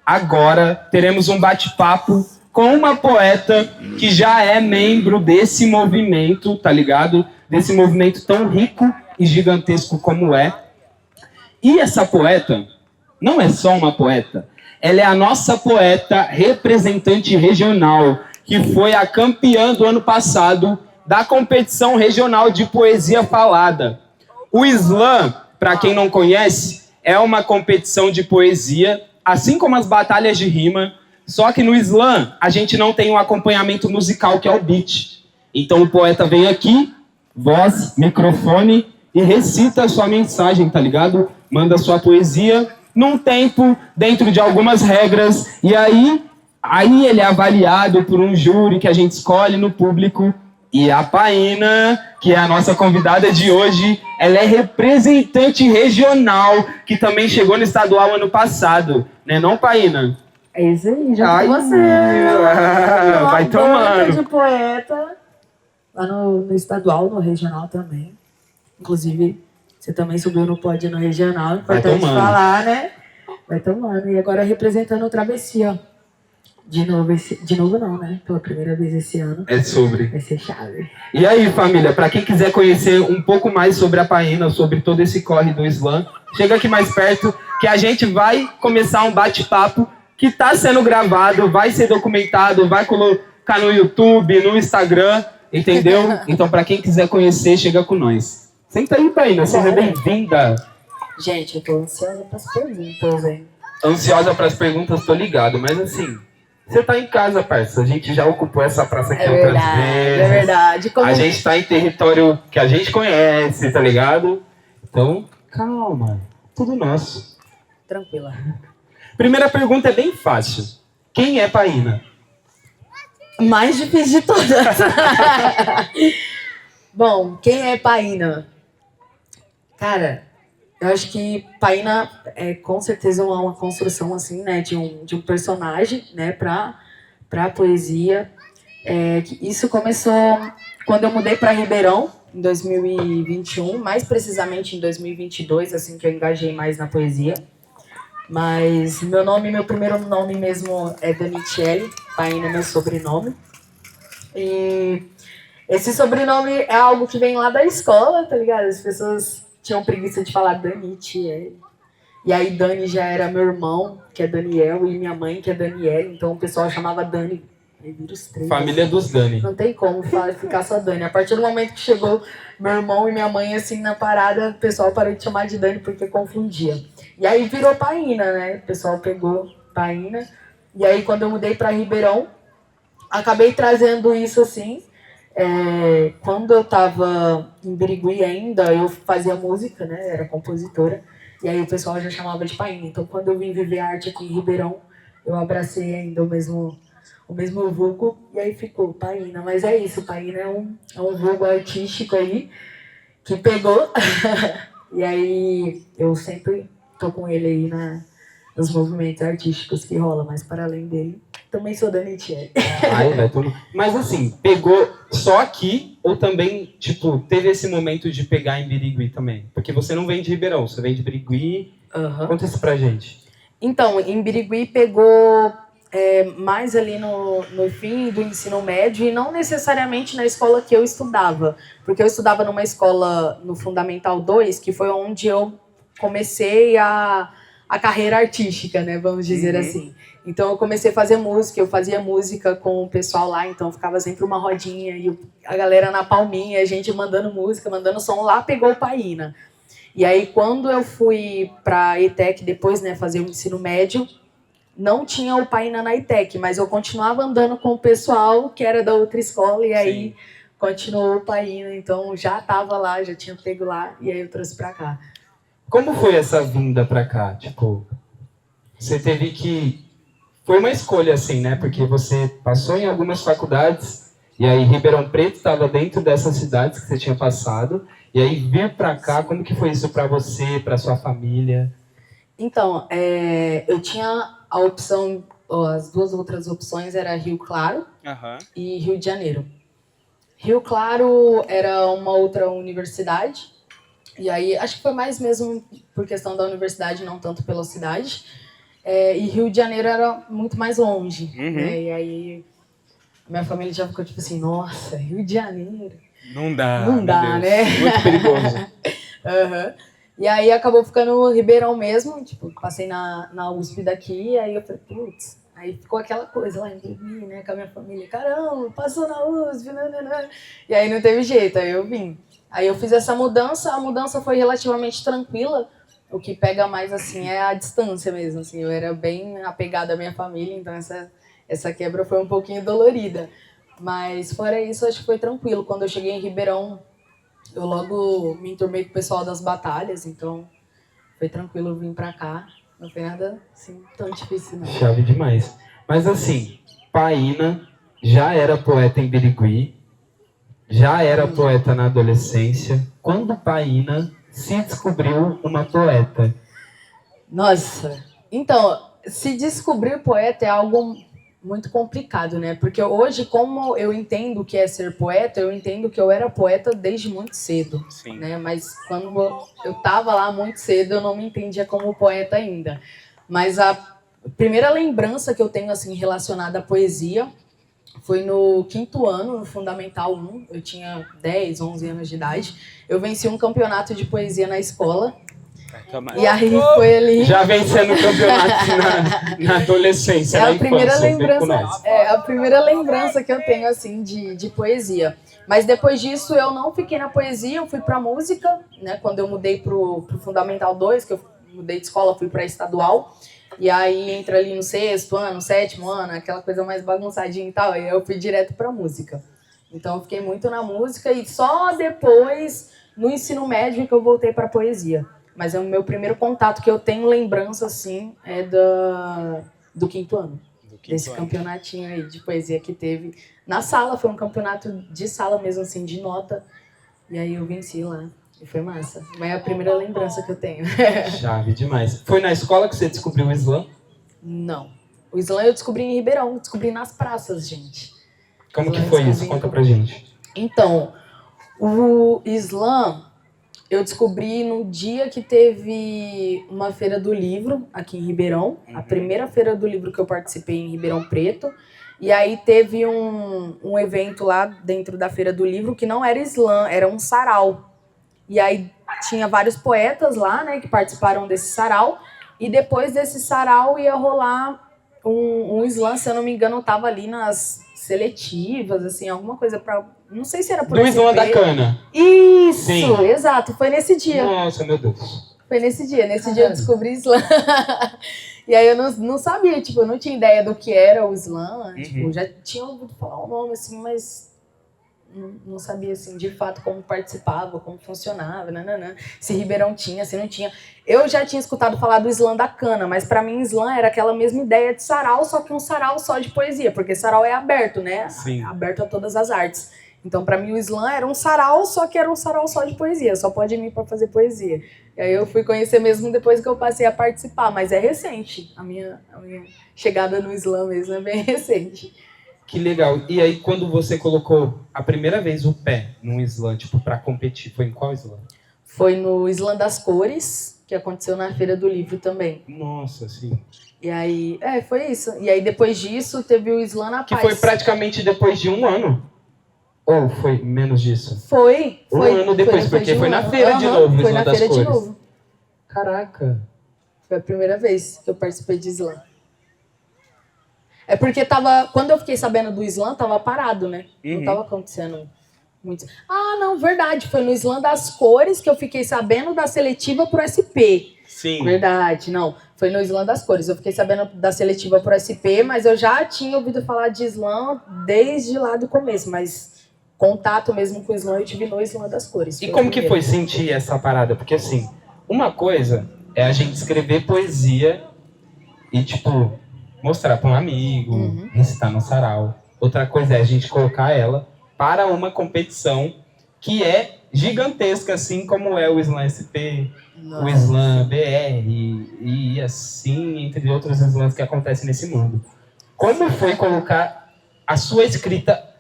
agora teremos um bate-papo com uma poeta que já é membro desse movimento, tá ligado? Desse movimento tão rico e gigantesco como é. E essa poeta não é só uma poeta, ela é a nossa poeta representante regional, que foi a campeã do ano passado da competição regional de poesia falada. O Slam, para quem não conhece, é uma competição de poesia, assim como as batalhas de rima, só que no Slam a gente não tem um acompanhamento musical que é o beat. Então o poeta vem aqui, voz, microfone e recita a sua mensagem, tá ligado? Manda a sua poesia num tempo, dentro de algumas regras, e aí ele é avaliado por um júri que a gente escolhe no público. E a Paína, que é a nossa convidada de hoje, ela é representante regional, que também chegou no estadual ano passado. Né não, Paína? É isso aí, já com você. Vai tomando. De poeta, lá no estadual, no regional também. Inclusive, você também subiu no pódio no regional, importante falar, né? Vai tomando. E agora representando o Travessia. De novo não, né? Pela primeira vez esse ano. É sobre. Vai ser chave. E aí, família, para quem quiser conhecer um pouco mais sobre a Paína, sobre todo esse corre do Slam, chega aqui mais perto, que a gente vai começar um bate-papo que tá sendo gravado, vai ser documentado, vai colocar no YouTube, no Instagram, entendeu? Então, para quem quiser conhecer, chega com nós. Senta aí, Paína, seja bem-vinda. Gente, eu tô ansiosa pras perguntas, hein? Ansiosa pras perguntas, tô ligado, mas assim... Você tá em casa, parça. A gente já ocupou essa praça aqui outras vezes. É verdade. A gente tá em território que a gente conhece, tá ligado? Então, calma. Tudo nosso. Tranquila. Primeira pergunta é bem fácil. Quem é Paína? Mais difícil de todas. Bom, quem é Paína? Cara, eu acho que Paína é com certeza uma construção assim, né, de um personagem, né, para poesia. Isso começou quando eu mudei para Ribeirão em 2021, mais precisamente em 2022, assim que eu engajei mais na poesia. Mas meu primeiro nome mesmo é Danitiele, Paína é meu sobrenome. E esse sobrenome é algo que vem lá da escola, tá ligado? As pessoas tinham preguiça de falar Danitiele. E aí Dani já era meu irmão, que é Daniel, e minha mãe, que é Daniele. Então o pessoal chamava Dani. Aí vira os três. Família dos Dani. Não tem como ficar só Dani. A partir do momento que chegou meu irmão e minha mãe assim na parada, o pessoal parou de chamar de Dani porque confundia. E aí virou Paína, né? O pessoal pegou Paína. E aí quando eu mudei para Ribeirão, acabei trazendo isso assim. Quando eu estava em Birigui ainda, eu fazia música, né? Era compositora. E aí o pessoal já chamava de Paína. Então, quando eu vim viver arte aqui em Ribeirão, eu abracei ainda o mesmo vulgo. E aí ficou Paína. Mas é isso, Paína é um vulgo artístico aí, que pegou. E aí eu sempre tô com ele aí nos movimentos artísticos que rola. Mas para além dele, também sou Danitiele. Mas assim, pegou só aqui ou também, tipo, teve esse momento de pegar em Birigui também? Porque você não vem de Ribeirão, você vem de Birigui. Conta isso pra gente. Então, em Birigui pegou mais ali no fim do ensino médio e não necessariamente na escola que eu estudava. Porque eu estudava numa escola no Fundamental 2, que foi onde eu comecei a carreira artística, né? Vamos dizer assim. Então eu comecei a fazer música, eu fazia música com o pessoal lá, então ficava sempre uma rodinha e a galera na palminha, a gente mandando música, mandando som, lá pegou o Paína. E aí quando eu fui pra ETEC depois, né, fazer o ensino médio, não tinha o Paína na ETEC, mas eu continuava andando com o pessoal que era da outra escola e aí continuou o Paína, então já tava lá, já tinha pego lá e aí eu trouxe pra cá. Como foi essa vinda pra cá? Tipo, você teve que... Foi uma escolha, assim, né? Porque você passou em algumas faculdades, e aí Ribeirão Preto estava dentro dessas cidades que você tinha passado, e aí vir pra cá, como que foi isso pra você, pra sua família? Então, eu tinha a opção, as duas outras opções era Rio Claro e Rio de Janeiro. Rio Claro era uma outra universidade, e aí acho que foi mais mesmo por questão da universidade, não tanto pela cidade. E Rio de Janeiro era muito mais longe, né? E aí minha família já ficou tipo assim, nossa, Rio de Janeiro. Não dá, Não dá, meu Deus. né? Muito perigoso. E aí acabou ficando no Ribeirão mesmo, tipo, passei na USP daqui, e aí eu falei, putz, aí ficou aquela coisa lá em Birigui, né, com a minha família, caramba, passou na USP, né. E aí não teve jeito, aí eu vim. Aí eu fiz essa mudança, a mudança foi relativamente tranquila, o que pega mais, assim, é a distância mesmo, assim, eu era bem apegada à minha família, então essa quebra foi um pouquinho dolorida. Mas fora isso, acho que foi tranquilo. Quando eu cheguei em Ribeirão, eu logo me enturmei com o pessoal das batalhas, então foi tranquilo vir pra cá. Não foi nada assim tão difícil, não. Chave demais. Mas assim, Paína já era poeta em Birigui, já era poeta na adolescência. Quando Paína se descobriu uma poeta? Nossa, então, se descobrir poeta é algo muito complicado, né? Porque hoje, como eu entendo o que é ser poeta, eu entendo que eu era poeta desde muito cedo, né? Mas quando eu tava lá muito cedo, eu não me entendia como poeta ainda. Mas a primeira lembrança que eu tenho, assim, relacionada à poesia foi no 5º ano, no Fundamental 1. Eu tinha 10, 11 anos de idade. Eu venci um campeonato de poesia na escola. E aí foi ali... Já vencendo o campeonato na adolescência, na infância. É a primeira lembrança que eu tenho, assim, de poesia. Mas depois disso, eu não fiquei na poesia, eu fui pra música, né? Quando eu mudei pro Fundamental 2, que eu mudei de escola, fui pra estadual. E aí entra ali no 6º ano, 7º ano, aquela coisa mais bagunçadinha e tal. E eu fui direto pra música. Então eu fiquei muito na música e só depois, no ensino médio, que eu voltei pra poesia. Mas é o meu primeiro contato que eu tenho lembrança, assim, é do 5º ano. Desse campeonatinho aí de poesia que teve na sala. Foi um campeonato de sala mesmo, assim, de nota. E aí eu venci lá. E foi massa. Mas é a primeira lembrança que eu tenho. Chave demais. Foi na escola que você descobriu o slam? Não. O slam eu descobri em Ribeirão. Descobri nas praças, gente. Como que foi isso? Conta pra gente. Então, o slam... eu descobri no dia que teve uma feira do livro aqui em Ribeirão. A primeira feira do livro que eu participei em Ribeirão Preto. E aí teve um evento lá dentro da feira do livro que não era slam, era um sarau. E aí tinha vários poetas lá, né, que participaram desse sarau. E depois desse sarau ia rolar um slam, se eu não me engano, tava ali nas seletivas, assim, alguma coisa pra... Não sei se era por do slam da cana. Isso, sim. Exato, foi nesse dia. Nossa, meu Deus. Foi nesse dia eu descobri slam. E aí eu não sabia, tipo, eu não tinha ideia do que era o slam. Tipo, já tinha ouvido falar o nome, assim, mas não sabia, assim, de fato como participava, como funcionava, nananã. Se Ribeirão tinha, se não tinha. Eu já tinha escutado falar do slam da cana, mas pra mim slam era aquela mesma ideia de sarau, só que um sarau só de poesia, porque sarau é aberto, né? Sim. Aberto a todas as artes. Então, pra mim, o slam era um sarau, só que era um sarau só de poesia. Só pode ir pra fazer poesia. E aí eu fui conhecer mesmo depois que eu passei a participar. Mas é recente. A minha chegada no slam mesmo é bem recente. Que legal. E aí, quando você colocou a primeira vez o pé num slam, tipo, pra competir, foi em qual slam? Foi no Slam das Cores, que aconteceu na Feira do Livro também. Nossa, sim. E aí, foi isso. E aí, depois disso, teve o Slam na Paz. Que foi praticamente depois de um ano. Ou foi menos disso? Foi. Um ano depois, porque foi na feira de novo, foi na feira de novo. Caraca. Foi a primeira vez que eu participei de slam. É porque quando eu fiquei sabendo do slam, tava parado, né? Não tava acontecendo muito. Ah, não, verdade. Foi no Slam das Cores que eu fiquei sabendo da seletiva pro SP. Sim. Verdade, não. Foi no Slam das Cores. Eu fiquei sabendo da seletiva pro SP, mas eu já tinha ouvido falar de slam desde lá do começo, mas contato mesmo com o slam eu tive no Slam das Cores. E como que foi sentir essa parada? Porque assim, uma coisa é a gente escrever poesia e, tipo, mostrar para um amigo, recitar no sarau. Outra coisa é a gente colocar ela para uma competição que é gigantesca, assim como é o Slam SP, o Slam BR e assim, entre outros slams que acontecem nesse mundo. Como foi colocar a sua escrita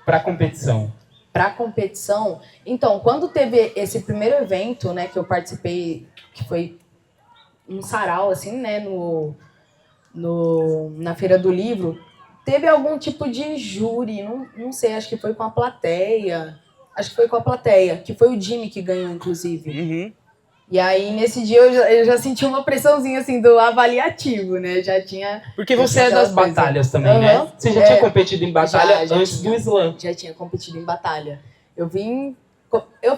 para competição? Para competição? Então, quando teve esse primeiro evento, né, que eu participei, que foi um sarau, assim, né, na Feira do Livro, teve algum tipo de júri, não sei, acho que foi com a plateia. Acho que foi com a plateia, que foi o Jimmy que ganhou, inclusive. Uhum. E aí, nesse dia, eu já senti uma pressãozinha, assim, do avaliativo, né? Já tinha... Porque você é das batalhas também, né? Você já tinha competido em batalha antes do slam. Já tinha competido em batalha. Eu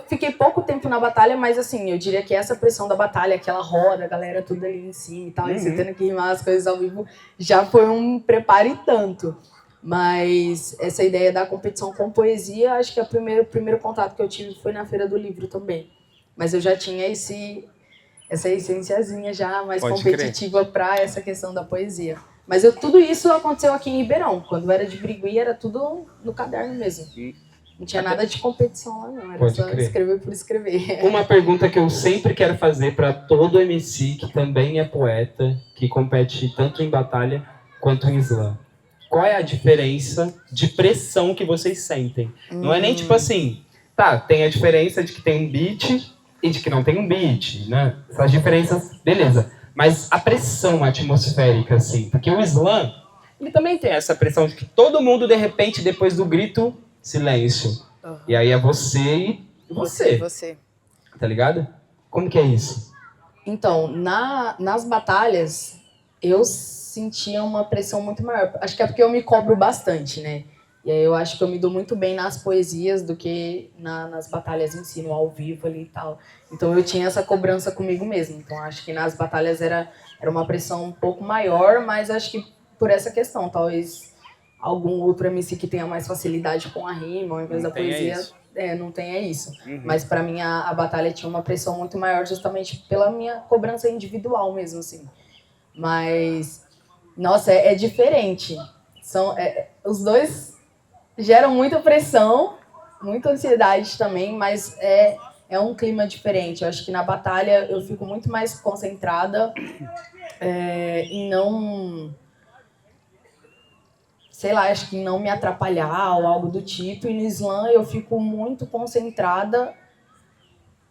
fiquei pouco tempo na batalha, mas assim, eu diria que essa pressão da batalha, aquela roda, a galera tudo ali em cima e tal, e você tendo que rimar as coisas ao vivo, já foi um preparo e tanto. Mas essa ideia da competição com poesia, acho que o primeiro contato que eu tive foi na Feira do Livro também. Mas eu já tinha essa essênciazinha já mais competitiva para essa questão da poesia. Mas tudo isso aconteceu aqui em Ribeirão. Quando era de Birigui, era tudo no caderno mesmo. Não tinha nada de competição lá, não. Era só escrever por escrever. Uma pergunta que eu sempre quero fazer para todo MC que também é poeta, que compete tanto em batalha quanto em slam. Qual é a diferença de pressão que vocês sentem? Não é nem tipo assim, tá, tem a diferença de que tem um beat e de que não tem um beat, né? Essas diferenças, beleza. Mas a pressão atmosférica, assim, porque o slam, ele também tem essa pressão de que todo mundo, de repente, depois do grito, silêncio. E aí é você e você. Tá ligado? Como que é isso? Então, nas batalhas, eu sentia uma pressão muito maior. Acho que é porque eu me cobro bastante, né? E aí eu acho que eu me dou muito bem nas poesias do que nas batalhas em si, no ao vivo ali e tal. Então eu tinha essa cobrança comigo mesmo. Então acho que nas batalhas era uma pressão um pouco maior, mas acho que por essa questão, talvez algum outro MC que tenha mais facilidade com a rima, ao invés da poesia, não tenha isso. Mas pra mim a batalha tinha uma pressão muito maior justamente pela minha cobrança individual mesmo, assim. Mas, nossa, é diferente. Os dois geram muita pressão, muita ansiedade também, mas é um clima diferente. Eu acho que na batalha eu fico muito mais concentrada em não... sei lá, acho que não me atrapalhar ou algo do tipo. E no slam eu fico muito concentrada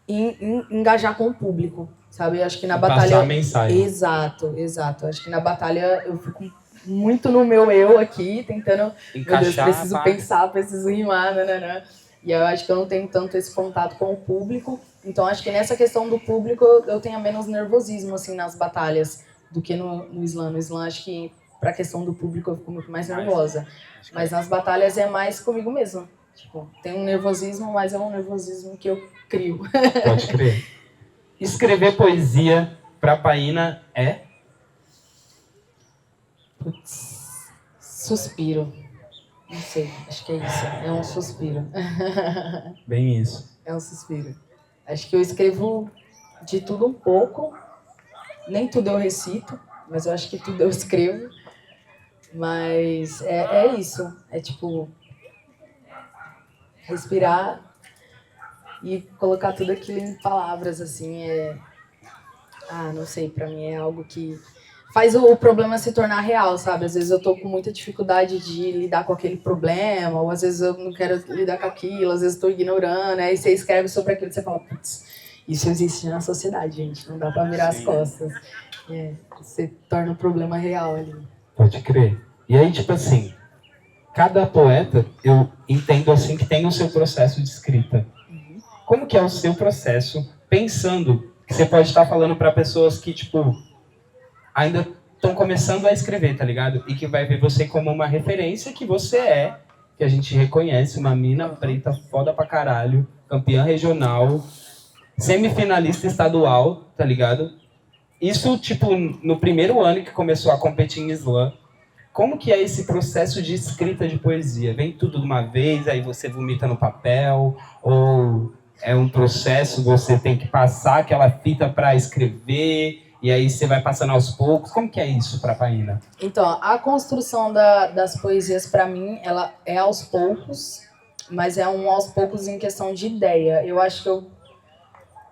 em engajar com o público, sabe? Eu acho que na batalha... passar a mensagem. Exato. Eu acho que na batalha eu fico muito no meu eu aqui, tentando... encaixar, meu Deus, preciso pensar, preciso rimar, nananã. E eu acho que eu não tenho tanto esse contato com o público. Então acho que nessa questão do público eu tenho menos nervosismo, assim, nas batalhas do que no slam. No slam acho que pra questão do público eu fico muito mais nervosa. Mas nas batalhas é mais comigo mesma. Tipo, tem um nervosismo, mas é um nervosismo que eu crio. Pode crer. Escrever poesia pra Paína é? Putz, suspiro. Não sei, acho que é isso. É um suspiro. Bem isso. É um suspiro. Acho que eu escrevo de tudo um pouco. Nem tudo eu recito, mas eu acho que tudo eu escrevo. Mas é isso. É tipo... respirar e colocar tudo aquilo em palavras, assim, não sei, pra mim é algo que faz o problema se tornar real, sabe? Às vezes eu tô com muita dificuldade de lidar com aquele problema, ou às vezes eu não quero lidar com aquilo, às vezes eu tô ignorando, aí você escreve sobre aquilo e você fala, putz, isso existe na sociedade, gente, não dá pra virar as costas. Você torna o problema real ali. Pode crer. E aí, tipo assim, cada poeta, eu entendo assim que tem o seu processo de escrita. Como que é o seu processo, pensando que você pode estar falando para pessoas que, tipo, ainda estão começando a escrever, tá ligado? E que vai ver você como uma referência que você que a gente reconhece, uma mina preta foda pra caralho, campeã regional, semifinalista estadual, tá ligado? Isso, tipo, no primeiro ano que começou a competir em slam. Como que é esse processo de escrita de poesia? Vem tudo de uma vez, aí você vomita no papel? Ou é um processo, você tem que passar aquela fita para escrever, e aí você vai passando aos poucos? Como que é isso para a Paína? Então, a construção das poesias, para mim, ela é aos poucos, mas é um aos poucos em questão de ideia. Eu acho que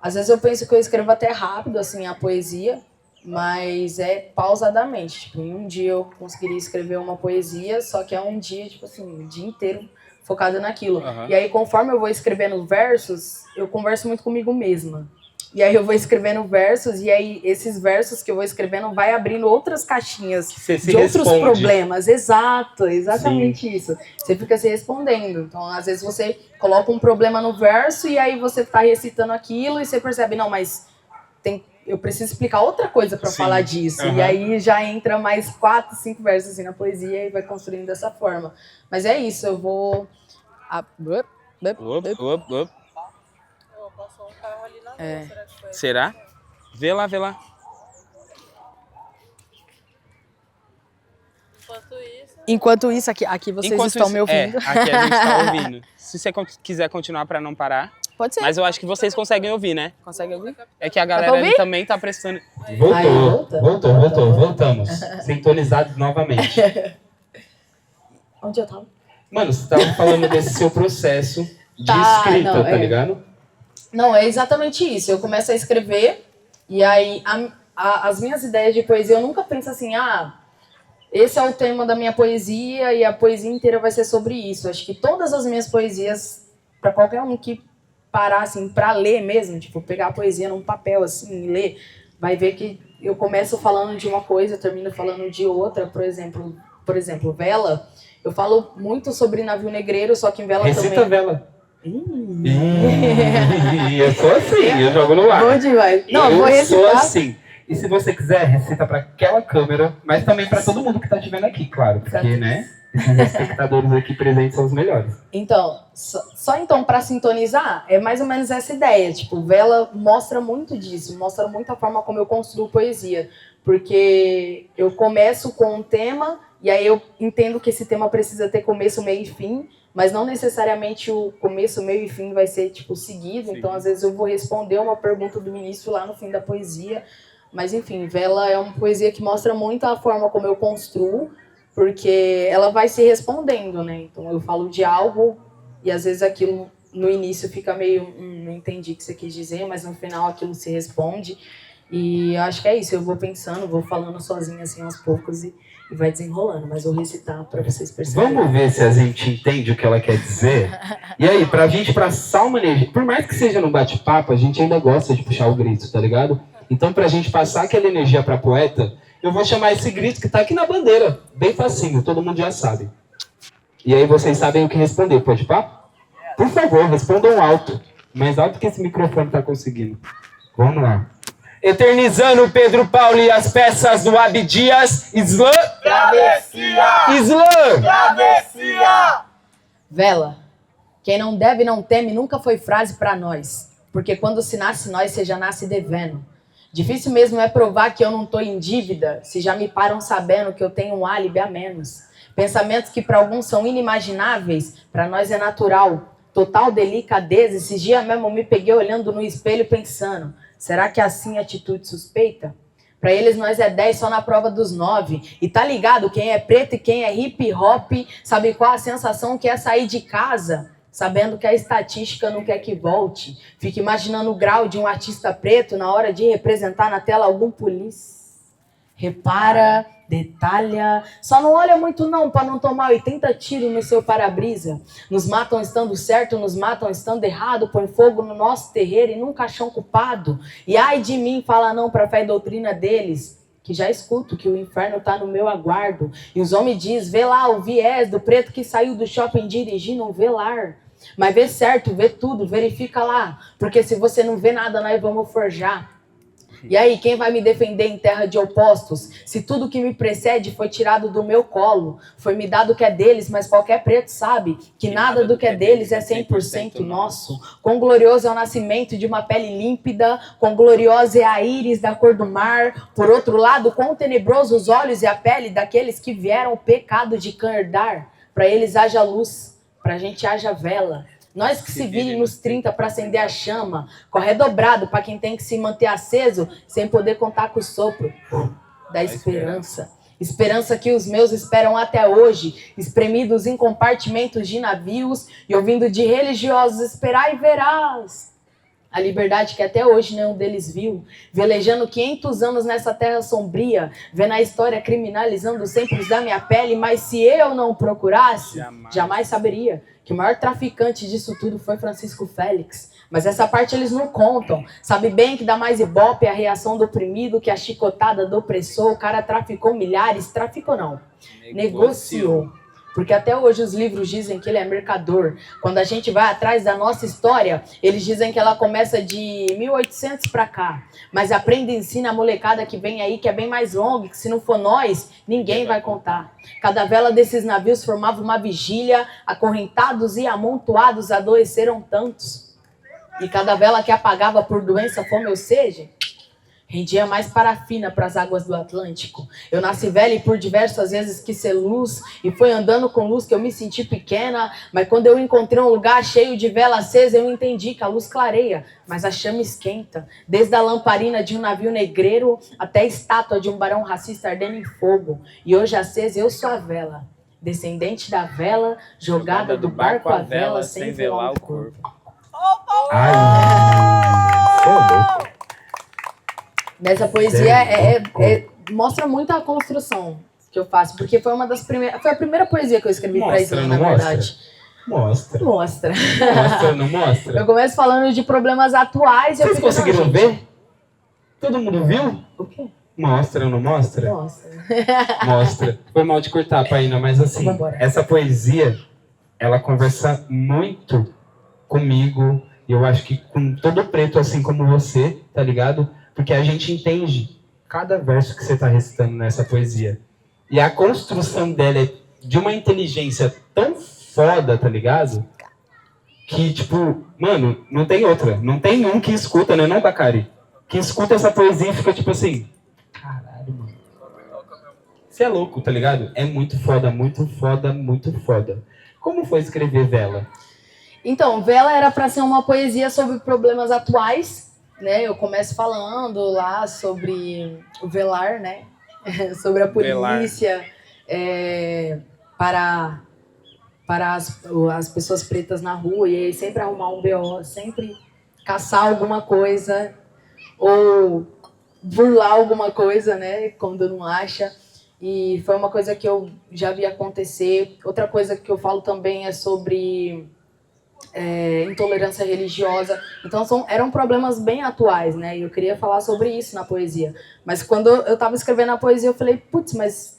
às vezes eu penso que eu escrevo até rápido, assim, a poesia, mas é pausadamente. Tipo, em um dia eu conseguiria escrever uma poesia, só que é um dia, tipo assim, o dia inteiro focado naquilo. E aí, conforme eu vou escrevendo versos, eu converso muito comigo mesma. E aí eu vou escrevendo versos, e aí esses versos que eu vou escrevendo vai abrindo outras caixinhas de outros problemas. Exato, exatamente isso. Você fica se respondendo. Então, às vezes você coloca um problema no verso e aí você tá recitando aquilo e você percebe, não, mas eu preciso explicar outra coisa para falar disso. E aí já entra mais 4, 5 versos assim na poesia e vai construindo dessa forma. Mas é isso, eu vou... Passou um carro ali na rua, será que foi? Será? Vê lá, vê lá. Enquanto isso, aqui vocês estão me ouvindo. Aqui a gente está ouvindo. Se você quiser continuar para não parar. Pode ser. Mas eu acho que vocês conseguem ouvir, né? Consegue ouvir? É que a galera ali também tá prestando... Voltamos. Sintonizados novamente. Onde eu tava? Mano, você tava falando desse seu processo de escrita, tá ligado? Não, é exatamente isso. Eu começo a escrever e aí as minhas ideias de poesia, eu nunca penso assim, esse é o tema da minha poesia e a poesia inteira vai ser sobre isso. Acho que todas as minhas poesias, para qualquer um que parar assim, para ler mesmo, tipo, pegar a poesia num papel assim e ler, vai ver que eu começo falando de uma coisa, eu termino falando de outra. Por exemplo, Vela, eu falo muito sobre navio negreiro, só que em Vela Recita também... Vela. Eu sou assim, eu jogo no ar. Bom demais. Não, eu vou recitar. Sou assim. E se você quiser, recita para aquela câmera, mas também para todo mundo que tá te vendo aqui, claro. Porque, né, esses espectadores aqui presentes são os melhores. Então, só então para sintonizar, é mais ou menos essa ideia. Tipo, Vela mostra muito disso, mostra muito a forma como eu construo poesia. Porque eu começo com um tema, e aí eu entendo que esse tema precisa ter começo, meio e fim, mas não necessariamente o começo, meio e fim vai ser, tipo, seguido. Sim. Então, às vezes, eu vou responder uma pergunta do ministro lá no fim da poesia. Mas, enfim, Vela é uma poesia que mostra muito a forma como eu construo, porque ela vai se respondendo, né? Então, eu falo de algo e, às vezes, aquilo no início fica meio... não entendi o que você quis dizer, mas no final aquilo se responde. E eu acho que é isso. Eu vou pensando, vou falando sozinha, assim, aos poucos e vai desenrolando. Mas vou recitar para vocês perceberem. Vamos ver se a gente entende o que ela quer dizer? E aí, pra gente passar uma energia... Por mais que seja num bate-papo, a gente ainda gosta de puxar o grito, tá ligado? Então, pra gente passar aquela energia pra poeta, eu vou chamar esse grito que tá aqui na bandeira. Bem facinho, todo mundo já sabe. E aí vocês sabem o que responder, pode pá? Por favor, respondam alto. Mais alto que esse microfone tá conseguindo. Vamos lá. Eternizando Pedro Paulo e as peças do Abdias. Islã. Travessia! Islã. Travessia! Vela. Quem não deve não teme nunca foi frase pra nós. Porque quando se nasce nós, você já nasce devendo. Difícil mesmo é provar que eu não tô em dívida, se já me param sabendo que eu tenho um álibi a menos. Pensamentos que para alguns são inimagináveis, para nós é natural. Total delicadeza, esses dias mesmo eu me peguei olhando no espelho pensando, será que é assim a atitude suspeita? Para eles nós é 10 só na prova dos 9. E tá ligado, quem é preto e quem é hip hop, sabe qual a sensação que é sair de casa? Sabendo que a estatística não quer que volte. Fica imaginando o grau de um artista preto na hora de representar na tela algum polícia. Repara, detalha. Só não olha muito não, para não tomar 80 tiros no seu para-brisa. Nos matam estando certo, nos matam estando errado. Põe fogo no nosso terreiro e num caixão culpado. E ai de mim, fala não pra fé e doutrina deles. Que já escuto que o inferno tá no meu aguardo. E os homens diz, vê lá o viés do preto que saiu do shopping dirigindo um velar. Mas vê certo, vê tudo, verifica lá. Porque se você não vê nada, nós vamos forjar. E aí, quem vai me defender em terra de opostos? Se tudo que me precede foi tirado do meu colo, foi me dado o que é deles, mas qualquer preto sabe que nada do que é deles é 100% nosso. Quão glorioso é o nascimento de uma pele límpida, quão gloriosa é a íris da cor do mar. Por outro lado, quão tenebrosos os olhos e a pele daqueles que vieram o pecado de Cã herdar. Para eles haja luz, pra gente haja vela. Nós que se virem nos 30 para acender a chama, corre dobrado para quem tem que se manter aceso, sem poder contar com o sopro da esperança. Esperança que os meus esperam até hoje, espremidos em compartimentos de navios e ouvindo de religiosos esperar e verás. A liberdade que até hoje nenhum deles viu, velejando 500 anos nessa terra sombria, vendo a história criminalizando sempre os da minha pele, mas se eu não procurasse, jamais saberia que o maior traficante disso tudo foi Francisco Félix. Mas essa parte eles não contam. Sabe bem que dá mais ibope a reação do oprimido que a chicotada do opressor. O cara traficou milhares, traficou não, negociou. Porque até hoje os livros dizem que ele é mercador. Quando a gente vai atrás da nossa história, eles dizem que ela começa de 1800 para cá. Mas aprende e ensina a molecada que vem aí, que é bem mais longa, que se não for nós, ninguém vai contar. Cada vela desses navios formava uma vigília, acorrentados e amontoados adoeceram tantos. E cada vela que apagava por doença, fome ou sede, rendia mais parafina para as águas do Atlântico. Eu nasci velha e por diversas vezes quis ser luz, e foi andando com luz que eu me senti pequena, mas quando eu encontrei um lugar cheio de vela acesa, eu entendi que a luz clareia, mas a chama esquenta. Desde a lamparina de um navio negreiro até a estátua de um barão racista ardendo em fogo. E hoje acesa eu sou a vela, descendente da vela, jogada do barco à vela, sem velar o corpo. Nessa poesia mostra muito a construção que eu faço, porque foi uma das primeiras, foi a primeira poesia que eu escrevi para Islã, na verdade. Mostra, não mostra? Eu começo falando de problemas atuais. Vocês conseguiram ver? Todo mundo viu? O quê? Mostra, não mostra? Mostra. Mostra. Foi mal de cortar, Paína, mas assim, essa poesia, ela conversa muito comigo, e eu acho que com todo preto, assim como você, tá ligado? Porque a gente entende cada verso que você tá recitando nessa poesia. E a construção dela é de uma inteligência tão foda, tá ligado? Que, tipo, mano, não tem outra. Não tem um que escuta, né, não, Bacari? Que escuta essa poesia e fica tipo assim, caralho, mano. Você é louco, tá ligado? É muito foda, muito foda, muito foda. Como foi escrever Vela? Então, Vela era para ser uma poesia sobre problemas atuais, né? Eu começo falando lá sobre o velar, né? Sobre a polícia, para as pessoas pretas na rua, e aí sempre arrumar um BO, sempre caçar alguma coisa ou burlar alguma coisa, né? Quando não acha. E foi uma coisa que eu já vi acontecer. Outra coisa que eu falo também é sobre intolerância religiosa. Então eram problemas bem atuais, né? E eu queria falar sobre isso na poesia. Mas quando eu estava escrevendo a poesia, eu falei, putz, mas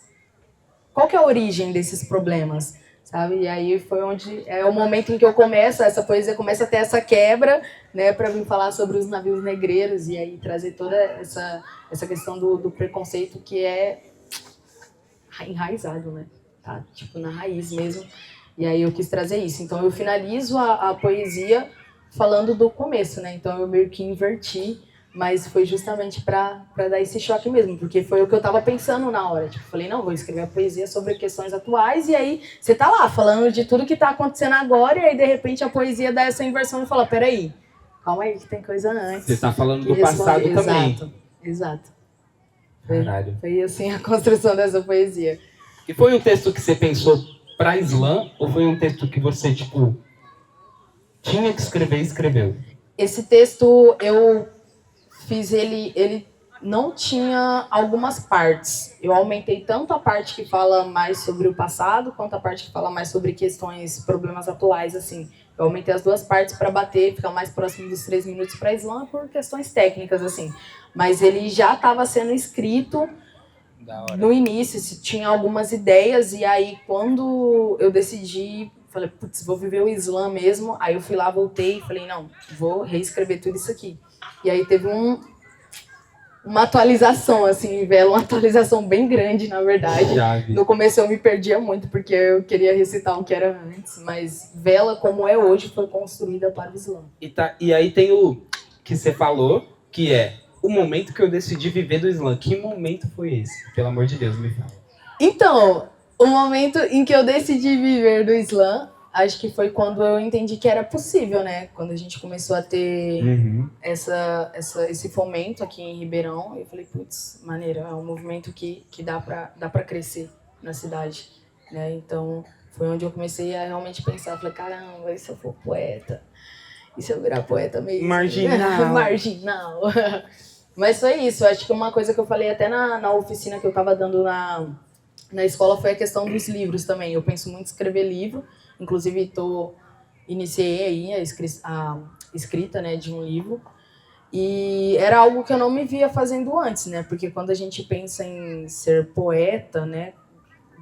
qual que é a origem desses problemas? Sabe? E aí foi onde é o momento em que essa poesia começa a ter essa quebra, né, para mim falar sobre os navios negreiros e aí trazer toda essa questão do preconceito que é enraizado, né? Tá, tipo, na raiz mesmo. E aí eu quis trazer isso. Então eu finalizo a poesia falando do começo, né? Então eu meio que inverti, mas foi justamente para dar esse choque mesmo, porque foi o que eu tava pensando na hora. Tipo, falei, não, vou escrever a poesia sobre questões atuais, e aí você tá lá falando de tudo que tá acontecendo agora, e aí de repente a poesia dá essa inversão e fala, peraí, calma aí, que tem coisa antes. Você tá falando do passado também. Exato. Caralho. Foi assim a construção dessa poesia. E foi um texto que você pensou pra Islã, ou foi um texto que você, tipo, tinha que escrever e escreveu? Esse texto eu fiz ele não tinha algumas partes. Eu aumentei tanto a parte que fala mais sobre o passado, quanto a parte que fala mais sobre questões, problemas atuais, assim. Eu aumentei as duas partes para bater, ficar mais próximo dos 3 minutos para Islã por questões técnicas, assim. Mas ele já estava sendo escrito no início, tinha algumas ideias, e aí quando eu decidi, falei, putz, vou viver o Islã mesmo, aí eu fui lá, voltei e falei, não, vou reescrever tudo isso aqui. E aí teve uma atualização, assim, Vela, uma atualização bem grande, na verdade. No começo eu me perdia muito, porque eu queria recitar o que era antes, mas Vela, como é hoje, foi construída para o Islã. E aí tem o que você falou, que é o momento que eu decidi viver do Islã. Que momento foi esse? Pelo amor de Deus, me fala. Então, o momento em que eu decidi viver do Islã, acho que foi quando eu entendi que era possível, né? Quando a gente começou a ter esse fomento aqui em Ribeirão, eu falei, putz, maneiro, é um movimento que dá pra crescer na cidade, né? Então, foi onde eu comecei a realmente pensar, falei, caramba, e se eu for poeta? E se eu virar poeta mesmo? Marginal. Marginal. Mas foi isso. Acho que uma coisa que eu falei até na oficina que eu tava dando na escola foi a questão dos livros também. Eu penso muito em escrever livro. Inclusive, iniciei aí a escrita, né, de um livro. E era algo que eu não me via fazendo antes, né? Porque quando a gente pensa em ser poeta, né,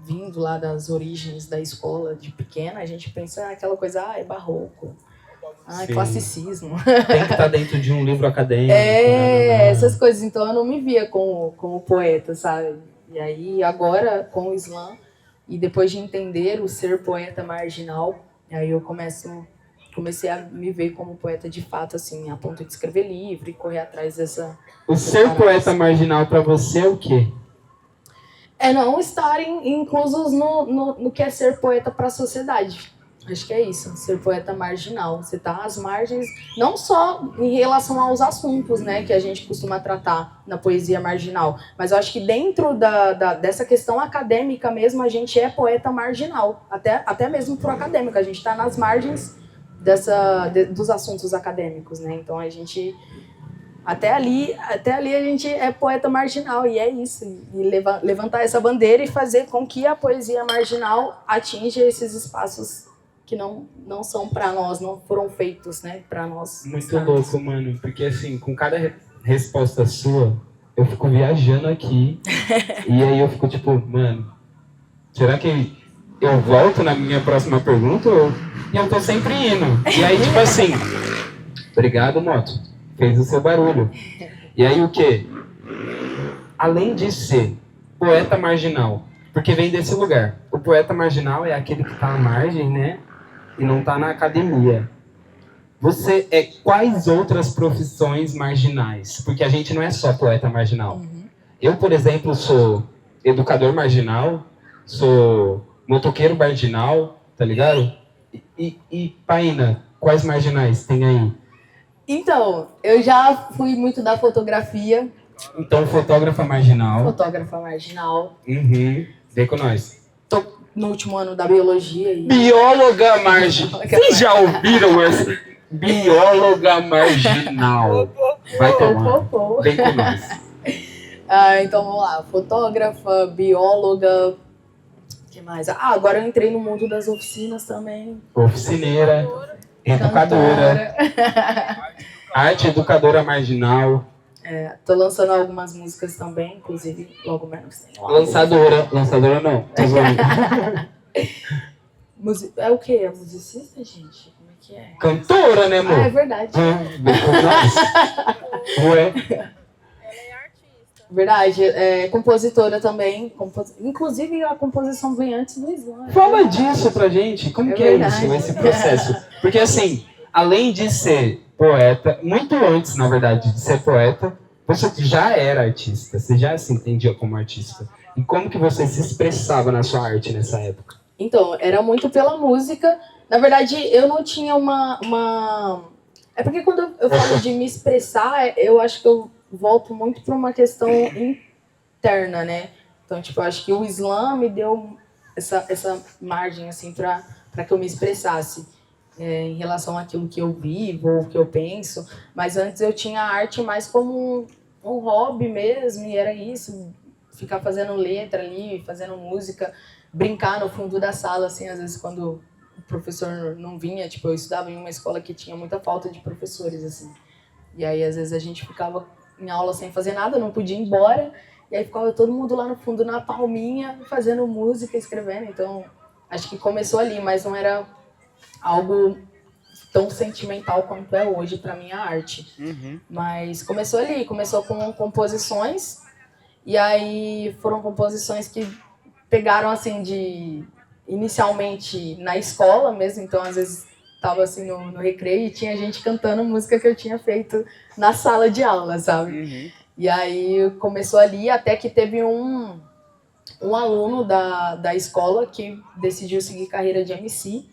vindo lá das origens da escola de pequena, a gente pensa aquela coisa, é barroco, Sim. classicismo. Tem que estar dentro de um livro acadêmico. Essas coisas. Então eu não me via como poeta, sabe? E aí agora, com o Islã, e depois de entender o ser poeta marginal, aí eu comecei a me ver como poeta de fato, assim, a ponto de escrever livro e correr atrás dessa... O ser poeta marginal para você é o quê? É não estarem inclusos no que é ser poeta para a sociedade. Acho que é isso, ser poeta marginal. Você tá às margens, não só em relação aos assuntos, né, que a gente costuma tratar na poesia marginal, mas eu acho que dentro dessa questão acadêmica mesmo, a gente é poeta marginal, até mesmo pro acadêmico, a gente está nas margens dos assuntos acadêmicos, né? Então a gente até ali a gente é poeta marginal, e é isso, e levantar essa bandeira e fazer com que a poesia marginal atinja esses espaços que não são para nós, não foram feitos, né, para nós. Muito louco, mano, porque assim, com cada resposta sua, eu fico viajando aqui, e aí eu fico tipo, mano, será que eu volto na minha próxima pergunta? E eu tô sempre indo. E aí, tipo assim, obrigado, Moto, fez o seu barulho. E aí o quê? Além de ser poeta marginal, porque vem desse lugar, o poeta marginal é aquele que tá à margem, né? E não tá na academia. Você é quais outras profissões marginais? Porque a gente não é só poeta marginal. Uhum. Eu, por exemplo, sou educador marginal, sou motoqueiro marginal, tá ligado? E Paína, quais marginais tem aí? Então, eu já fui muito da fotografia. Então, fotógrafa marginal. Fotógrafa marginal. Uhum. Vem com nós. Tô no último ano da biologia. Bióloga marginal. Vocês já ouviram essa? Bióloga marginal. Vai tomar. Vem com nós. Então vamos lá. Fotógrafa, bióloga. O que mais? Agora eu entrei no mundo das oficinas também. Oficineira. Educadora. Arte educadora marginal. Tô lançando algumas músicas também, inclusive logo menos. Lançadora. Lançadora não. Tô zoando. É o quê? É musicista, gente? Como é que é? Cantora, né, amor? É verdade. Vem com nós. Ué. Verdade. Compositora também. Inclusive a composição vem antes do Islã. Fala disso pra gente. Como que é isso, esse processo? Porque assim, além de ser poeta, muito antes, na verdade, de ser poeta, você já era artista, você já se entendia como artista. E como que você se expressava na sua arte nessa época? Então, era muito pela música. Na verdade, eu não tinha uma... É porque quando eu falo de me expressar, eu acho que eu volto muito para uma questão interna, né? Então, tipo, eu acho que o Islã me deu essa margem, assim, para que eu me expressasse. Em relação àquilo que eu vivo ou que eu penso, mas antes eu tinha a arte mais como um hobby mesmo, e era isso, ficar fazendo letra ali, fazendo música, brincar no fundo da sala, assim, às vezes quando o professor não vinha, tipo, eu estudava em uma escola que tinha muita falta de professores, assim, e aí às vezes a gente ficava em aula sem fazer nada, não podia ir embora, e aí ficava todo mundo lá no fundo, na palminha, fazendo música, escrevendo, então acho que começou ali, mas não era algo tão sentimental quanto é hoje para minha arte. Uhum. Mas começou ali, começou com composições, e aí foram composições que pegaram assim inicialmente na escola mesmo, então às vezes estava assim no recreio e tinha gente cantando música que eu tinha feito na sala de aula, sabe? Uhum. E aí começou ali até que teve um aluno da escola que decidiu seguir carreira de MC.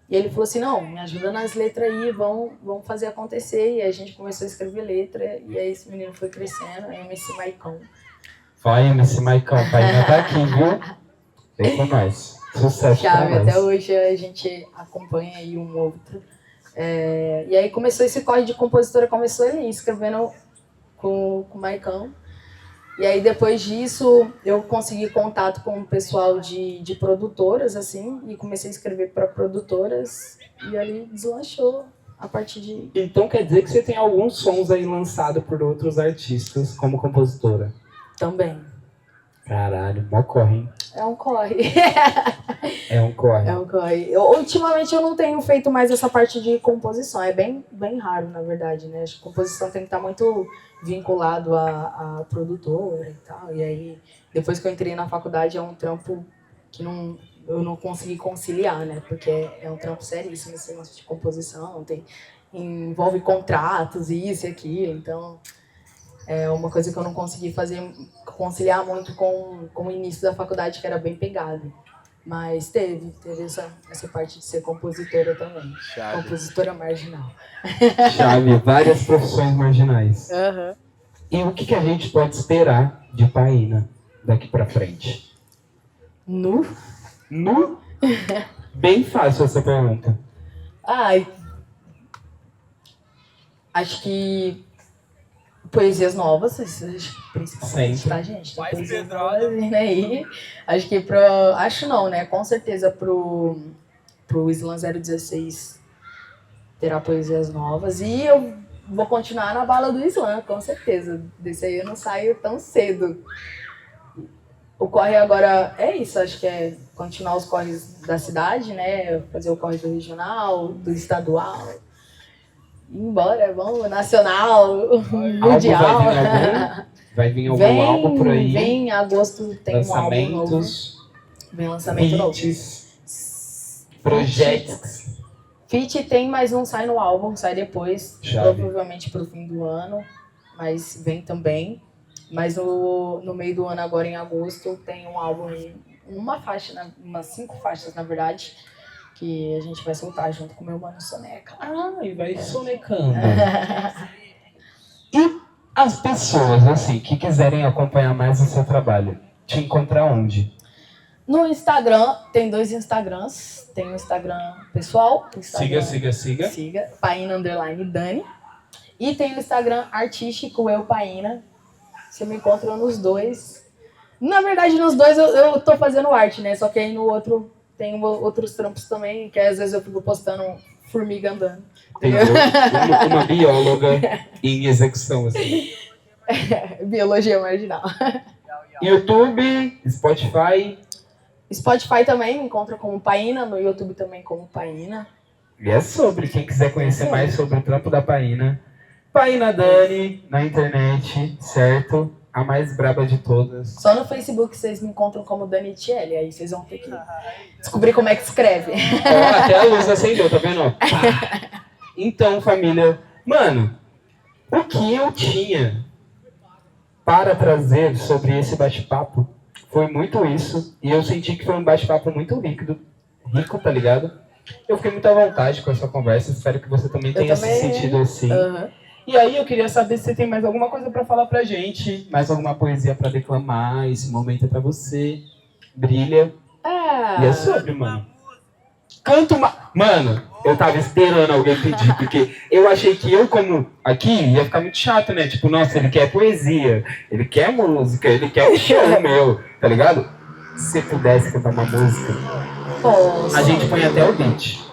E ele falou assim, não, me ajuda nas letras aí, vamos fazer acontecer. E aí a gente começou a escrever letra, e aí esse menino foi crescendo, é MC Maicão. Vai, MC Maicão, pai ainda tá aqui, viu? Vem com nós. Sucesso Chave, pra nós. até hoje a gente acompanha aí um outro. E aí começou esse corre de compositora, começou ali, escrevendo com o Maicão. E aí depois disso eu consegui contato com o pessoal de produtoras, assim, e comecei a escrever para produtoras e ali deslanchou a partir de... Então quer dizer que você tem alguns sons aí lançados por outros artistas como compositora? Também. Caralho, mó corre, hein? É um corre. É um corre. É um corre. Ultimamente eu não tenho feito mais essa parte de composição, é bem raro, na verdade, né? Acho que composição tem que estar muito vinculado a produtora e tal. E aí, depois que eu entrei na faculdade, é um trampo que eu não consegui conciliar, né? Porque é um trampo seríssimo esse lance de composição, envolve contratos, isso e aquilo, então é uma coisa que eu não consegui conciliar muito com o início da faculdade, que era bem pegado. Mas teve essa parte de ser compositora também. Chave. Compositora marginal. Chave, várias profissões marginais. Uhum. E o que a gente pode esperar de Paína daqui pra frente? Nu? Bem fácil essa pergunta. Ai, acho que poesias novas, principalmente, Sempre. tá, gente? Tem Mais poesias pedrada. novas vindo aí. Acho que acho não, né? Com certeza pro Slam 016 terá poesias novas. E eu vou continuar na bala do Slam, com certeza. Desse aí eu não saio tão cedo. O corre agora é isso, acho que é continuar os corres da cidade, né? Fazer o corre do regional, do estadual. Embora, vamos, nacional, mundial. Vai vir algum álbum por aí? Vem em agosto, tem um álbum novo. Lançamentos, Vem lançamento novo. hits, projetos. Feat tem mais um, sai no álbum, sai depois, Chave. provavelmente pro fim do ano, mas vem também. Mas no meio do ano, agora em agosto, tem um álbum, umas 5 faixas, na verdade, que a gente vai soltar junto com o meu mano Soneca. E vai sonecando. E as pessoas, assim, que quiserem acompanhar mais o seu trabalho, te encontrar onde? No Instagram, tem 2 Instagrams. Tem o Instagram pessoal. O Instagram, Siga. Paína_Dani. E tem o Instagram artístico, eu Paína. Você me encontra nos 2. Na verdade, nos 2 eu tô fazendo arte, né? Só que aí no outro tem outros trampos também, que às vezes eu fico postando formiga andando. Entendeu? Uma bióloga em execução, assim. Biologia marginal. YouTube, Spotify. Spotify também me encontra como Paína, no YouTube também como Paína. E é sobre, quem quiser conhecer mais sobre o trampo da Paína. Paína Dani, na internet, certo? A mais braba de todas. Só no Facebook vocês me encontram como Dani Tielli, aí vocês vão ter que descobrir como é que escreve. Ó, até a luz acendeu, tá vendo? Pá. Então, família, mano, o que eu tinha para trazer sobre esse bate-papo foi muito isso. E eu senti que foi um bate-papo muito rico, tá ligado? Eu fiquei muito à vontade com essa conversa, espero que você também tenha se sentido assim. Uhum. E aí eu queria saber se você tem mais alguma coisa pra falar pra gente, mais alguma poesia pra declamar, esse momento é pra você. Brilha. E é sobre, mano. Canta uma... Mano, eu tava esperando alguém pedir, porque eu achei que eu, como aqui, ia ficar muito chato, né? Tipo, nossa, ele quer poesia, ele quer música, ele quer o show meu, tá ligado? Se você pudesse cantar uma música, a gente põe até o beat.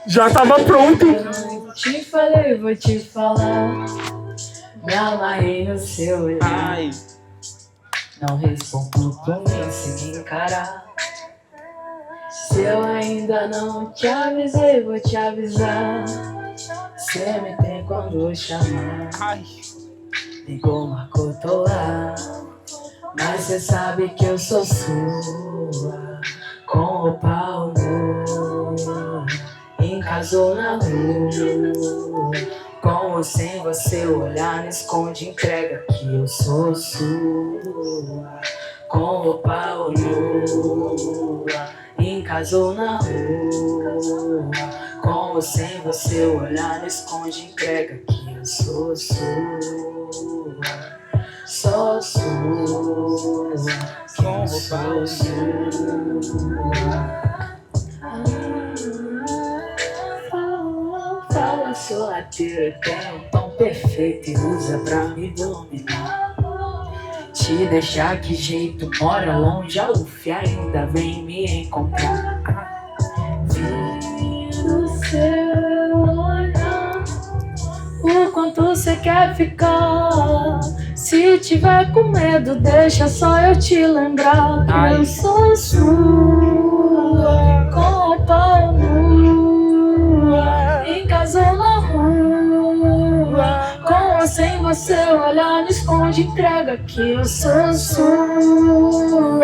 Já tava pronto. Te falei, vou te falar. Me amarrei no seu olhar. Ai, Não respondo por mim se me encarar. Se eu ainda não te avisei, vou te avisar. Cê me tem quando eu chamar. ai. Ligou, marcou, tô lá. Mas cê sabe que eu sou sua. Com o pau nu. Encasou na rua. Com ou sem você olhar, não esconde, entrega que eu sou sua. Com o pau nu. Encasou na rua. Com ou sem você olhar, não esconde, entrega que eu sou sua. só sua, Com que sou sua. Fala sorrateiro, tem um tom perfeito e usa pra me dominar. Te deixar que jeito, mora longe, a UF ainda vem me encontrar. Vi no seu olhar o quanto você quer ficar. Se tiver com medo, deixa só eu te lembrar que eu sou sua, com a pau nua, em casa ou na rua, com ou sem você olhar, me esconde, entrega que eu sou sua,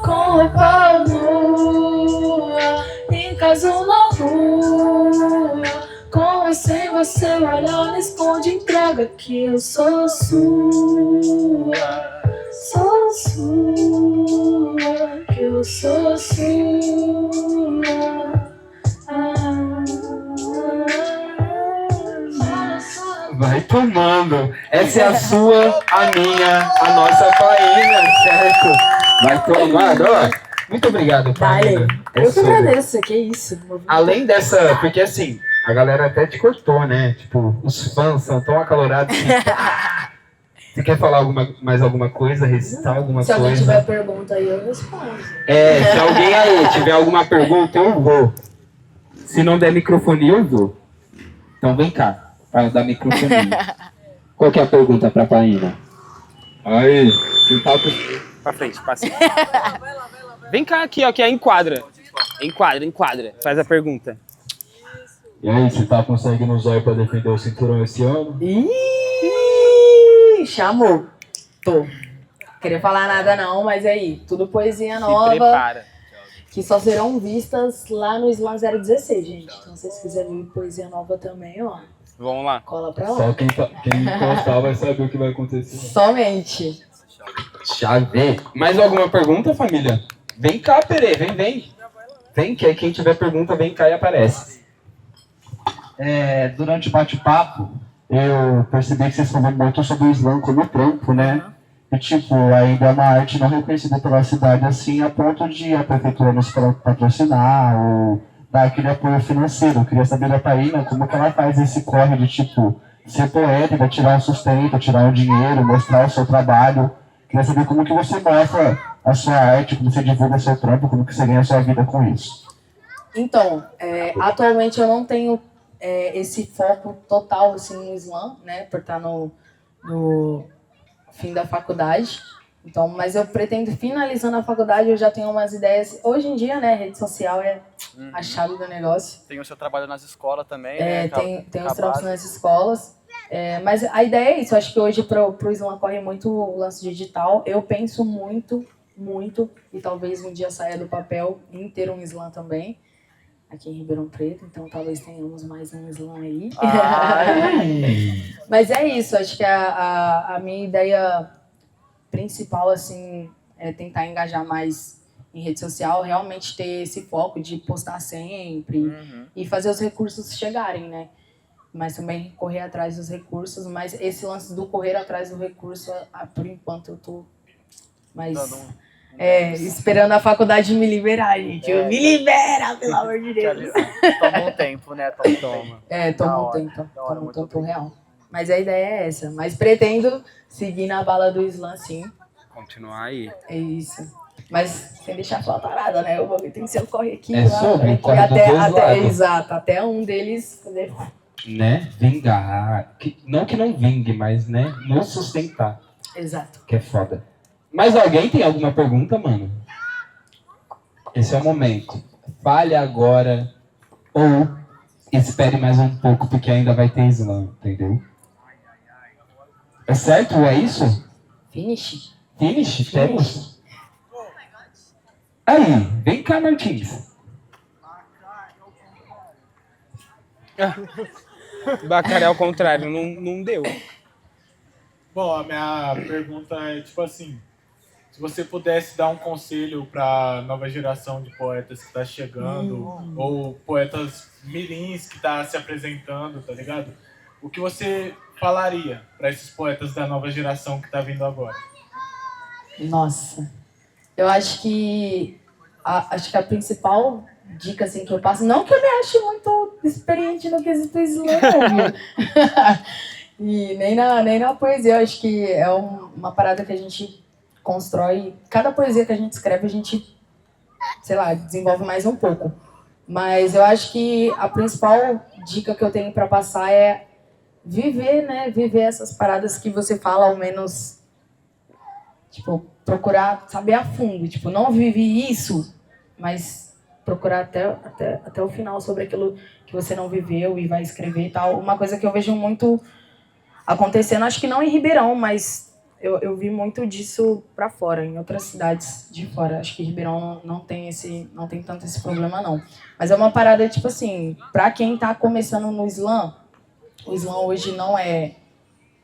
com a pau nua, em casa ou na rua, com ou sem você olhar, me esconde, entrega que eu sou sua, que eu sou sua. Vai tomando. Essa é a sua, a minha, a nossa Paína, certo? Vai tomando. Ó, muito obrigado, Paína. É Eu que sobre. agradeço, que isso. Além dessa, porque assim, a galera até te cortou, né? Tipo, os fãs são tão acalorados que... Você quer falar mais alguma coisa, recitar alguma Se alguém coisa? tiver pergunta aí, eu respondo. É, se alguém aí tiver alguma pergunta, eu vou. Se não der microfonia, eu vou. Então vem cá, para dar microfonia. Qual que é a pergunta pra Paína? Aí, você tá com... Pra frente, passa. Vem cá aqui, ó, que é enquadra. Enquadra. Faz a pergunta. E aí, você tá conseguindo usar aí pra defender o cinturão esse ano? Ih, chamou. Tô. Queria falar nada não, mas aí, tudo poesia Se nova, prepara. que só serão vistas lá no Slam 016, gente. Então, se vocês quiserem ver poesia nova também, ó, Vamos lá. cola pra Só lá. quem encostar vai saber o que vai acontecer. Somente. Chave. Mais alguma pergunta, família? Vem cá, Pere, vem. Vem, que aí quem tiver pergunta, vem cá e aparece. Durante o bate-papo, eu percebi que vocês falam muito sobre o slam como trampo, né? E, tipo, ainda é uma arte não reconhecida pela cidade, assim, a ponto de a prefeitura nos patrocinar ou dar aquele apoio financeiro. Eu queria saber da Paína como que ela faz esse corre de, tipo, ser poética, tirar um sustento, tirar um dinheiro, mostrar o seu trabalho. Queria saber como que você mostra a sua arte, como você divulga o seu trampo, como que você ganha a sua vida com isso. Então, atualmente eu não tenho esse foco total assim, no slam, né? Por estar no fim da faculdade. Então, mas eu pretendo, finalizando a faculdade, eu já tenho umas ideias. Hoje em dia, né, rede social é a chave do negócio. Tem o seu trabalho nas escolas também, né? Tem os trampos nas escolas. Mas a ideia é isso. Eu acho que hoje pro slam corre muito o lance digital. Eu penso muito, e talvez um dia saia do papel em ter um slam também. Aqui em Ribeirão Preto, então talvez tenhamos mais um slam aí. Mas é isso, acho que a minha ideia principal, assim, é tentar engajar mais em rede social, realmente ter esse foco de postar sempre e fazer os recursos chegarem, né? Mas também correr atrás dos recursos, mas esse lance do correr atrás do recurso, por enquanto eu tô mais... esperando a faculdade me liberar, gente. Me libera, pelo amor de Deus. Toma um tempo, né? Toma Toma um tempo real. Mas a ideia é essa. Mas pretendo seguir na bala do slam, sim. Continuar aí. É isso. Mas sem deixar faltar nada, né? O bagulho tem que ser o corre aqui. É sobre, corre dos dois lados. Exato, até um deles fazer... Né? Vingar. Não que não vingue, mas, né? Nos sustentar. Exato. Que é foda. Mas alguém tem alguma pergunta, mano? Esse é o momento. Fale agora ou espere mais um pouco, porque ainda vai ter slam, entendeu? É certo? É isso? Finish. Finish? Temos? Aí, vem cá, Martins. Bacalhau ao contrário, não deu. Bom, a minha pergunta é tipo assim, se você pudesse dar um conselho para nova geração de poetas que está chegando, ou poetas mirins que está se apresentando, tá ligado? O que você falaria para esses poetas da nova geração que tá vindo agora? Nossa, eu acho que a principal dica assim, que eu passo, não que eu me ache muito experiente no quesito slam, viu? E nem na poesia, eu acho que é uma parada que a gente constrói. Cada poesia que a gente escreve, a gente, sei lá, desenvolve mais um pouco. Mas eu acho que a principal dica que eu tenho para passar é viver, né? Viver essas paradas que você fala, ao menos, tipo, procurar saber a fundo. Tipo, não vive isso, mas procurar até o final sobre aquilo que você não viveu e vai escrever e tal. Uma coisa que eu vejo muito acontecendo, acho que não em Ribeirão, mas eu vi muito disso pra fora, em outras cidades de fora. Acho que Ribeirão não tem tanto esse problema, não. Mas é uma parada, tipo assim, pra quem tá começando no slam, o slam hoje não é,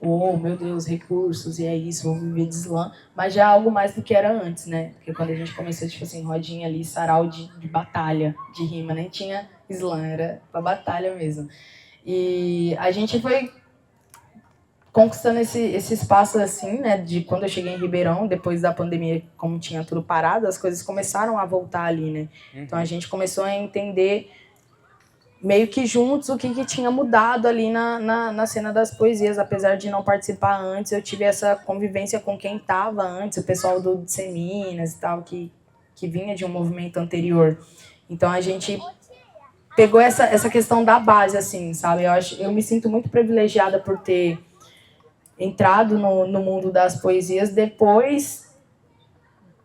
oh, meu Deus, recursos, e é isso, vou viver de slam, mas já é algo mais do que era antes, né? Porque quando a gente começou, tipo assim, rodinha ali, sarau de batalha, de rima, nem tinha slam, era pra batalha mesmo. E a gente foi conquistando esse espaço assim, né, de quando eu cheguei em Ribeirão, depois da pandemia, como tinha tudo parado, as coisas começaram a voltar ali, né? Então a gente começou a entender meio que juntos o que tinha mudado ali na cena das poesias. Apesar de não participar antes, eu tive essa convivência com quem estava antes, o pessoal do Disseminas e tal, que vinha de um movimento anterior. Então a gente pegou essa questão da base, assim, sabe? Eu me sinto muito privilegiada por ter entrado no mundo das poesias depois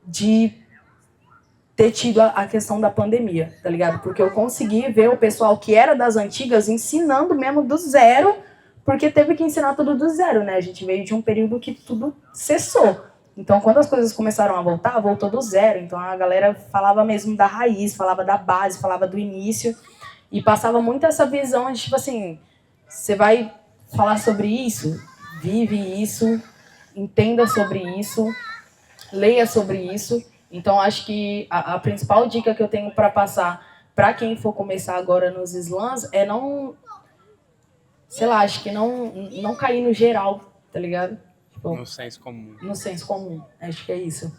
de ter tido a questão da pandemia, tá ligado? Porque eu consegui ver o pessoal que era das antigas ensinando mesmo do zero, porque teve que ensinar tudo do zero, né? A gente veio de um período que tudo cessou. Então, quando as coisas começaram a voltar, voltou do zero. Então, a galera falava mesmo da raiz, falava da base, falava do início, e passava muito essa visão de, tipo assim, você vai falar sobre isso, vive isso, entenda sobre isso, leia sobre isso. Então, acho que a principal dica que eu tenho para passar para quem for começar agora nos slams é não, sei lá, acho que não cair no geral, tá ligado? Tipo, No senso comum. No senso comum, acho que é isso.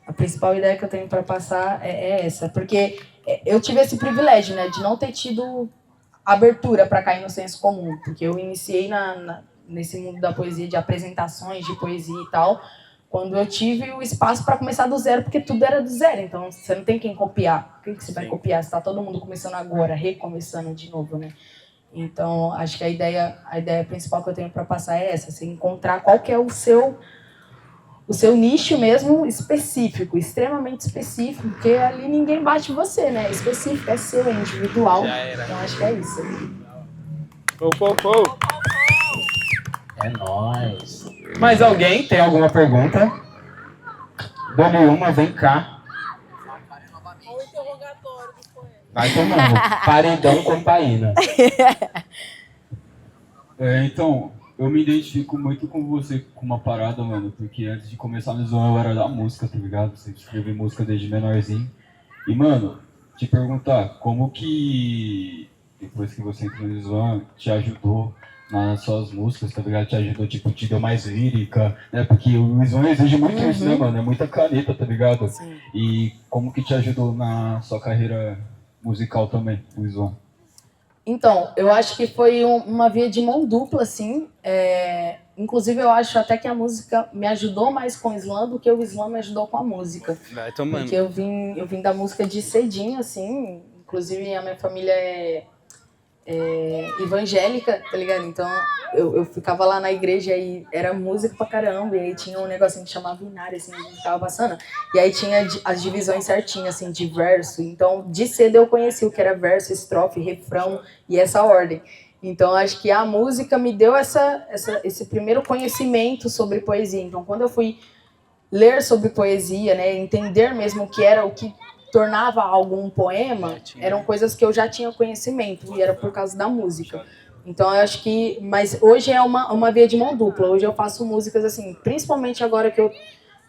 A principal ideia que eu tenho para passar é essa, porque eu tive esse privilégio, né, de não ter tido abertura para cair no senso comum, porque eu iniciei nesse mundo da poesia, de apresentações de poesia e tal, quando eu tive o espaço para começar do zero, porque tudo era do zero, então você não tem quem copiar. Quem que você vai copiar? Se está todo mundo começando agora, recomeçando de novo, né? Então, acho que a ideia principal que eu tenho para passar é essa, você encontrar qual que é o seu nicho mesmo específico, extremamente específico, porque ali ninguém bate você, né? Específico, é seu, é individual. Já era. Então, acho que é isso. É nóis. Mais alguém tem alguma pergunta? Dou-lhe uma, vem cá. O interrogatório do poeta. Vai tomando. Paredão com paína. Então, eu me identifico muito com você com uma parada, mano, porque antes de começar no Slam eu era da música, tá ligado? Você escreve música desde menorzinho. E, mano, te perguntar, como que depois que você entrou no Slam te ajudou nas suas músicas, tá ligado? Te ajudou, tipo, te deu mais lírica, né? Porque o Slam exige muito isso, né, mano? É muita caneta, tá ligado? Sim. E como que te ajudou na sua carreira musical também, o Slam? Então, eu acho que foi uma via de mão dupla, assim. Inclusive, eu acho até que a música me ajudou mais com o slam do que o slam me ajudou com a música. Vai tomando. Porque eu vim da música de cedinho, assim. Inclusive, a minha família é evangélica, tá ligado? Então, eu ficava lá na igreja e era música pra caramba. E aí tinha um negocinho que chamava Inário, assim, a gente ficava passando. E aí tinha as divisões certinhas, assim, de verso. Então, de cedo eu conheci o que era verso, estrofe, refrão e essa ordem. Então, acho que a música me deu esse primeiro conhecimento sobre poesia. Então, quando eu fui ler sobre poesia, né, entender mesmo o que tornava algo um poema, eram coisas que eu já tinha conhecimento, e era por causa da música. Então, eu acho que... Mas hoje é uma via de mão dupla. Hoje eu faço músicas, assim, principalmente agora que eu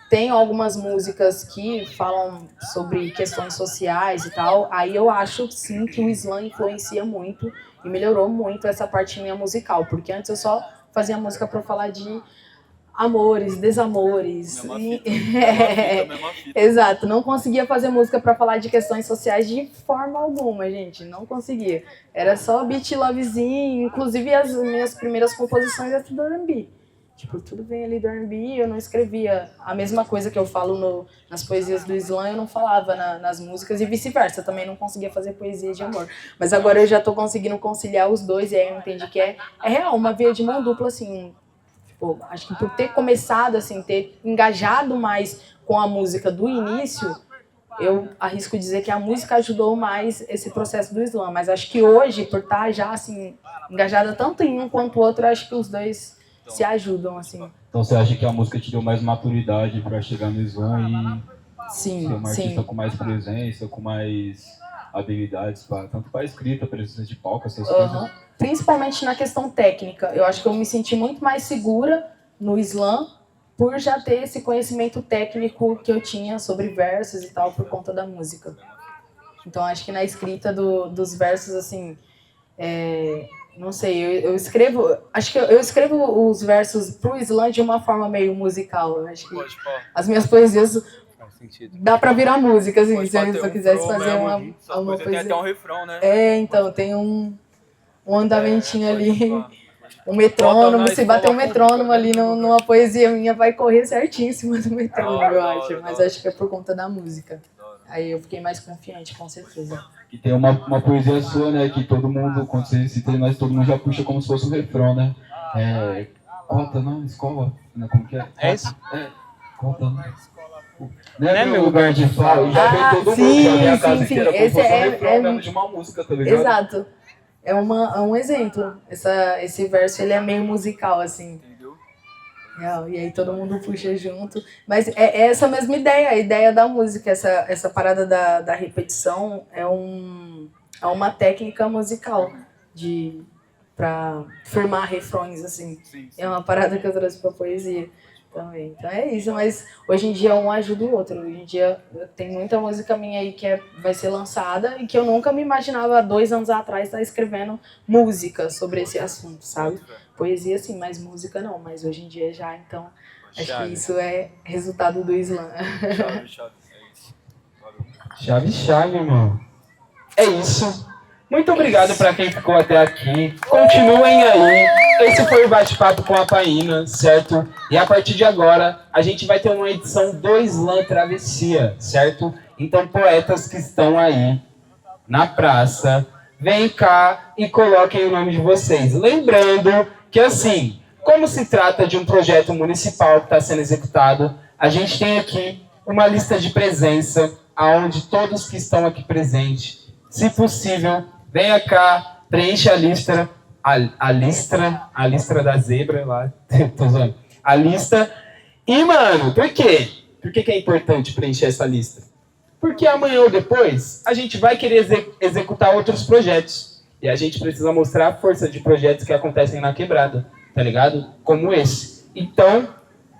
tenho algumas músicas que falam sobre questões sociais e tal, aí eu acho, sim, que o slam influencia muito e melhorou muito essa parte minha musical, porque antes eu só fazia música para falar de amores, desamores. Exato, não conseguia fazer música para falar de questões sociais de forma alguma, gente, não conseguia. Era só beat lovezinho, inclusive as minhas primeiras composições é tudo R&B. Tipo, tudo vem ali do R&B, eu não escrevia a mesma coisa que eu falo nas poesias do slam, eu não falava nas músicas e vice-versa, também não conseguia fazer poesia de amor. Mas agora eu já tô conseguindo conciliar os dois e aí eu entendi que é real, uma via de mão dupla, assim. Tipo, acho que por ter começado, assim, ter engajado mais com a música do início, eu arrisco dizer que a música ajudou mais esse processo do slam. Mas acho que hoje, por estar já, assim, engajada tanto em um quanto o outro, acho que os dois se ajudam, assim. Então você acha que a música te deu mais maturidade pra chegar no slam e sim, ser uma artista com mais presença, com mais habilidades, tanto para escrita, presença de palco, essas coisas? Principalmente na questão técnica. Eu acho que eu me senti muito mais segura no slam por já ter esse conhecimento técnico que eu tinha sobre versos e tal, por conta da música. Então acho que na escrita dos versos, assim, não sei, eu escrevo, acho que eu escrevo os versos pro slam de uma forma meio musical. Eu acho que as minhas poesias dá pra virar música, assim, se eu quisesse fazer uma poesia. Tem até um refrão, né? Então, tem um andamentinho ali, um metrônomo, se bater um metrônomo ali numa poesia minha, vai correr certinho em cima do metrônomo, eu acho. Mas acho que é por conta da música. Aí eu fiquei mais confiante, com certeza. E tem uma poesia sua, né, que todo mundo, quando você cita, mas todo mundo já puxa como se fosse um refrão, né? Cota na escola, né? Como que é? É isso? Cota na escola. Não é meu lugar de fala, já veio todo mundo, já veio a casa inteira, como se fosse um refrão mesmo de uma música, tá ligado? Exato. É um exemplo. Esse verso, ele é meio musical, assim. E aí todo mundo puxa junto. Mas é essa mesma ideia, a ideia da música, essa parada da repetição é uma técnica musical pra firmar refrões, assim. É uma parada que eu trouxe pra poesia também. Então é isso, mas hoje em dia um ajuda o outro. Hoje em dia tem muita música minha aí que vai ser lançada e que eu nunca me imaginava há 2 anos atrás estar escrevendo música sobre esse assunto, sabe? Poesia sim, mas música não. Mas hoje em dia já, então acho que isso é resultado do slam. Chave, mano. É isso. Muito obrigado para quem ficou até aqui. Continuem aí. Esse foi o bate-papo com a Paína, certo? E a partir de agora, a gente vai ter uma edição do Slam Travessia, certo? Então, poetas que estão aí na praça, vem cá e coloquem o nome de vocês. Lembrando que, assim, como se trata de um projeto municipal que está sendo executado, a gente tem aqui uma lista de presença, onde todos que estão aqui presentes, se possível, venha cá, preencha a lista, a lista da zebra lá, tô zoando, a lista. E, mano, por quê? Por que é importante preencher essa lista? Porque amanhã ou depois, a gente vai querer executar outros projetos. E a gente precisa mostrar a força de projetos que acontecem na quebrada, tá ligado? Como esse. Então,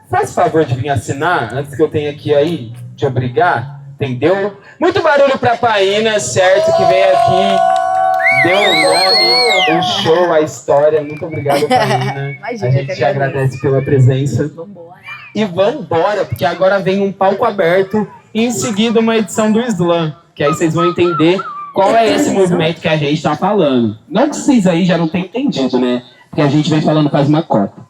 faz favor de vir assinar, antes que eu tenha aqui aí, te obrigar, entendeu? Muito barulho pra Paína, certo? Que vem aqui, deu o nome, o show, a história. Muito obrigado, Paína. Imagina, a gente te agradece pela presença. Vambora. E vambora, porque agora vem um palco aberto e em seguida uma edição do Slam, que aí vocês vão entender qual é esse movimento que a gente tá falando. Não que vocês aí já não tenham entendido, né? Porque a gente vem falando quase uma cota.